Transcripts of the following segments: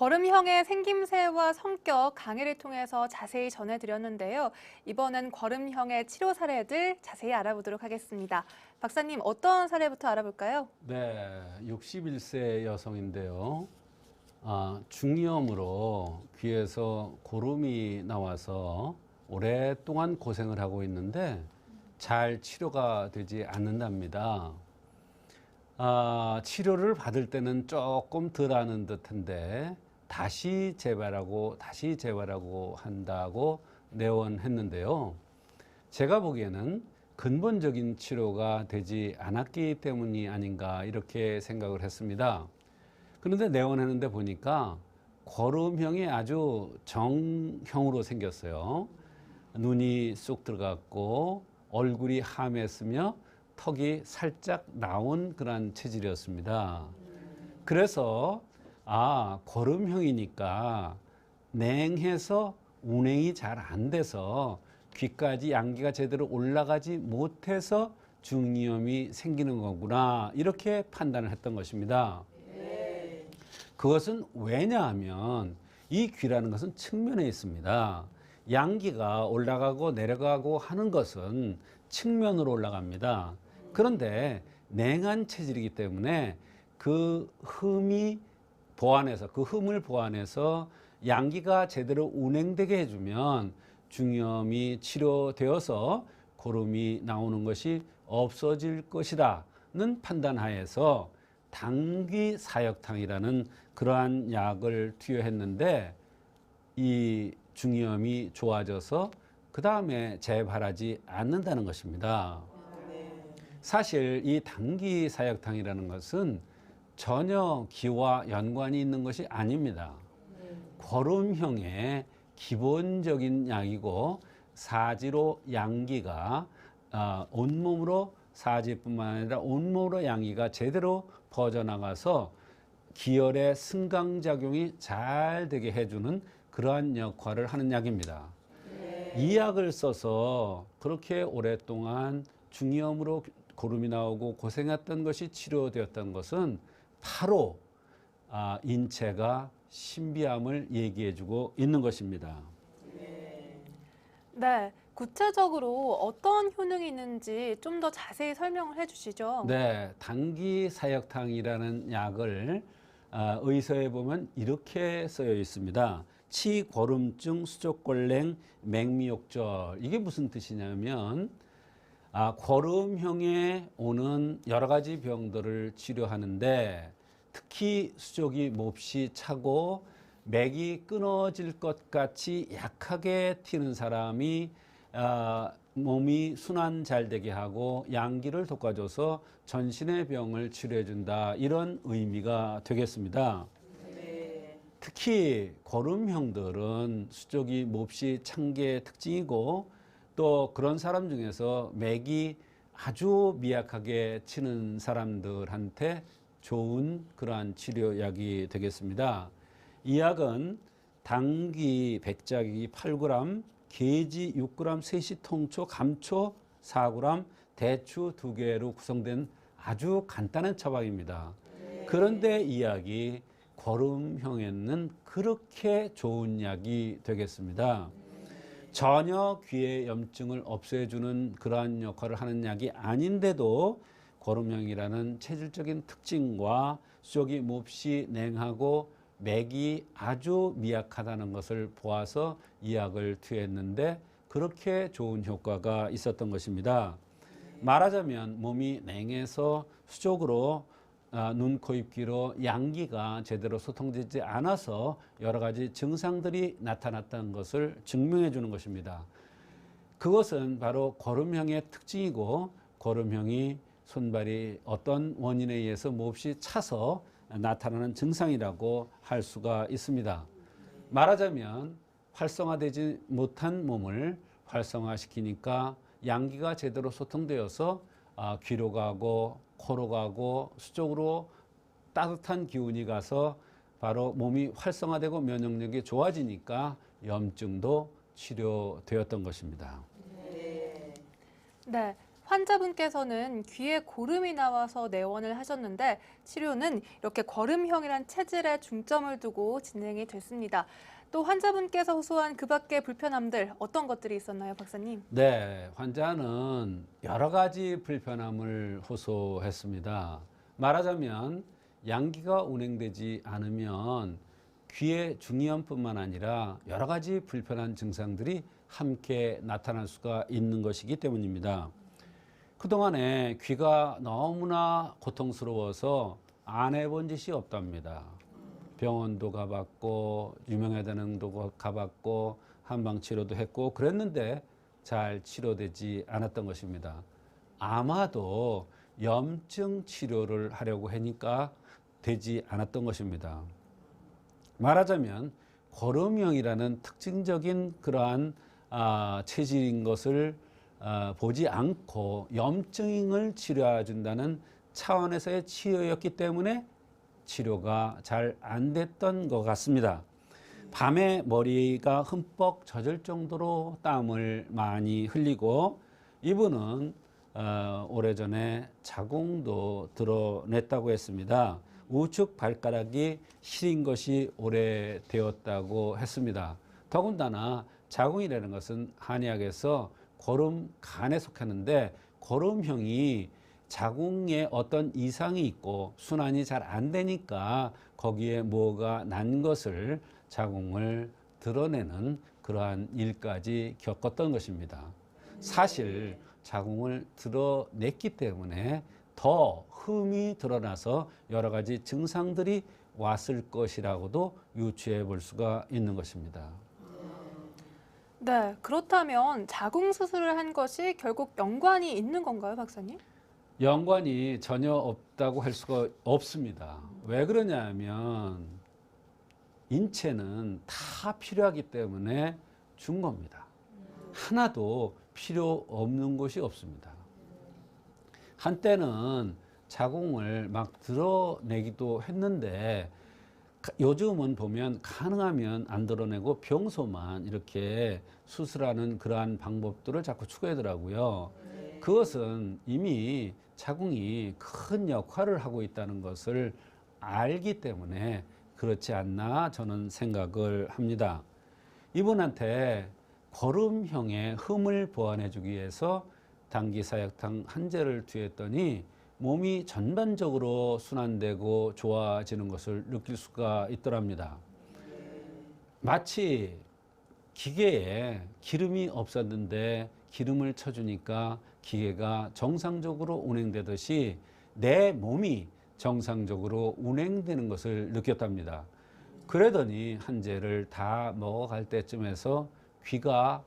거름형의 생김새와 성격 강의를 통해서 자세히 전해드렸는데요. 이번엔 거름형의 치료 사례들 자세히 알아보도록 하겠습니다. 박사님, 어떤 사례부터 알아볼까요? 네, 61세 여성인데요. 중이염으로 귀에서 고름이 나와서 오랫동안 고생을 하고 있는데 잘 치료가 되지 않는답니다. 치료를 받을 때는 조금 덜하는 듯한데 다시 재발하고 한다고 내원했는데요. 제가 보기에는 근본적인 치료가 되지 않았기 때문이 아닌가 이렇게 생각을 했습니다. 그런데 내원했는데 보니까 거름형이 아주 정형으로 생겼어요. 눈이 쑥 들어갔고 얼굴이 함했으며 턱이 살짝 나온 그런 체질이었습니다. 그래서 거름형이니까 냉해서 운행이 잘 안 돼서 귀까지 양기가 제대로 올라가지 못해서 중이염이 생기는 거구나 이렇게 판단을 했던 것입니다. 그것은 왜냐하면 이 귀라는 것은 측면에 있습니다. 양기가 올라가고 내려가고 하는 것은 측면으로 올라갑니다. 그런데 냉한 체질이기 때문에 그 흠을 보완해서 양기가 제대로 운행되게 해주면 중이염이 치료되어서 고름이 나오는 것이 없어질 것이라는 판단하에서 당귀사역탕이라는 그러한 약을 투여했는데 이 중이염이 좋아져서 그 다음에 재발하지 않는다는 것입니다. 사실 이 당귀사역탕이라는 것은 전혀 기와 연관이 있는 것이 아닙니다. 거름형의 기본적인 약이고 사지로 양기가 온몸으로 사지뿐만 아니라 온몸으로 양기가 제대로 퍼져나가서 기혈의 승강작용이 잘 되게 해주는 그러한 역할을 하는 약입니다. 이 약을 써서 그렇게 오랫동안 중이염으로 고름이 나오고 고생했던 것이 치료되었던 것은 바로 인체가 신비함을 얘기해주고 있는 것입니다. 네, 구체적으로 어떤 효능이 있는지 좀 더 자세히 설명을 해주시죠. 네, 당귀사역탕이라는 약을 의서에 보면 이렇게 쓰여 있습니다. 치고름증, 수족골냉, 맹미욕절. 이게 무슨 뜻이냐면 고름형에 오는 여러 가지 병들을 치료하는데 특히 수족이 몹시 차고 맥이 끊어질 것 같이 약하게 튀는 사람이 몸이 순환 잘 되게 하고 양기를 돋궈줘서 전신의 병을 치료해 준다 이런 의미가 되겠습니다. 특히 고름형들은 수족이 몹시 찬 게 특징이고 또 그런 사람 중에서 맥이 아주 미약하게 치는 사람들한테 좋은 그러한 치료약이 되겠습니다. 이 약은 당귀 백작이 8g, 계지 6g, 세시통초, 감초 4g, 대추 2개로 구성된 아주 간단한 처방입니다. 그런데 이 약이 거름형에는 그렇게 좋은 약이 되겠습니다. 전혀 귀의 염증을 없애주는 그러한 역할을 하는 약이 아닌데도 거름형이라는 체질적인 특징과 수족이 몹시 냉하고 맥이 아주 미약하다는 것을 보아서 이 약을 투여했는데 그렇게 좋은 효과가 있었던 것입니다. 말하자면 몸이 냉해서 수족으로 눈, 코, 입, 귀로 양기가 제대로 소통되지 않아서 여러 가지 증상들이 나타났다는 것을 증명해 주는 것입니다. 그것은 바로 거름형의 특징이고 거름형이 손발이 어떤 원인에 의해서 몹시 차서 나타나는 증상이라고 할 수가 있습니다. 말하자면 활성화되지 못한 몸을 활성화시키니까 양기가 제대로 소통되어서 귀로 가고 코로 가고 수쪽으로 따뜻한 기운이 가서 바로 몸이 활성화되고 면역력이 좋아지니까 염증도 치료되었던 것입니다. 네, 환자분께서는 귀에 고름이 나와서 내원을 하셨는데 치료는 이렇게 거름형이란 체질에 중점을 두고 진행이 됐습니다. 또 환자분께서 호소한 그 밖의 불편함들 어떤 것들이 있었나요, 박사님? 네, 환자는 여러 가지 불편함을 호소했습니다. 말하자면 양기가 운행되지 않으면 귀의 중이염뿐만 아니라 여러 가지 불편한 증상들이 함께 나타날 수가 있는 것이기 때문입니다. 그동안에 귀가 너무나 고통스러워서 안 해본 짓이 없답니다. 병원도 가봤고 유명해대능도 가봤고 한방치료도 했고 그랬는데 잘 치료되지 않았던 것입니다. 아마도 염증 치료를 하려고 하니까 되지 않았던 것입니다. 말하자면 거름형이라는 특징적인 그러한 체질인 것을 보지 않고 염증을 치료해 준다는 차원에서의 치료였기 때문에 치료가 잘 안 됐던 것 같습니다. 밤에 머리가 흠뻑 젖을 정도로 땀을 많이 흘리고 이분은 오래전에 자궁도 드러냈다고 했습니다. 우측 발가락이 시린 것이 오래되었다고 했습니다. 더군다나 자궁이라는 것은 한의학에서 거름간에 속하는데 거름형이 자궁에 어떤 이상이 있고 순환이 잘 안 되니까 거기에 뭐가 난 것을 자궁을 드러내는 그러한 일까지 겪었던 것입니다. 사실 자궁을 드러냈기 때문에 더 흠이 드러나서 여러 가지 증상들이 왔을 것이라고도 유추해 볼 수가 있는 것입니다. 네, 그렇다면 자궁 수술을 한 것이 결국 연관이 있는 건가요, 박사님? 연관이 전혀 없다고 할 수가 없습니다. 왜 그러냐면 인체는 다 필요하기 때문에 준 겁니다. 하나도 필요 없는 것이 없습니다. 한때는 자궁을 막 드러내기도 했는데 요즘은 보면 가능하면 안 드러내고 평소만 이렇게 수술하는 그러한 방법들을 자꾸 추구하더라고요. 그것은 이미 자궁이 큰 역할을 하고 있다는 것을 알기 때문에 그렇지 않나 저는 생각을 합니다. 이분한테 거름형의 흠을 보완해 주기 위해서 당기사약탕 한 제를 투여했더니 몸이 전반적으로 순환되고 좋아지는 것을 느낄 수가 있더랍니다. 마치 기계에 기름이 없었는데 기름을 쳐주니까 기계가 정상적으로 운행되듯이 내 몸이 정상적으로 운행되는 것을 느꼈답니다. 그러더니 한 제를 다 먹어갈 때쯤에서 귀가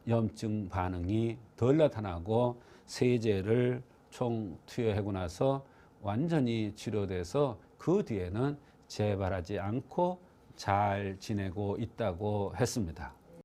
염증 반응이 덜 나타나고 세 제를 총 투여하고 나서 완전히 치료돼서 그 뒤에는 재발하지 않고 잘 지내고 있다고 했습니다.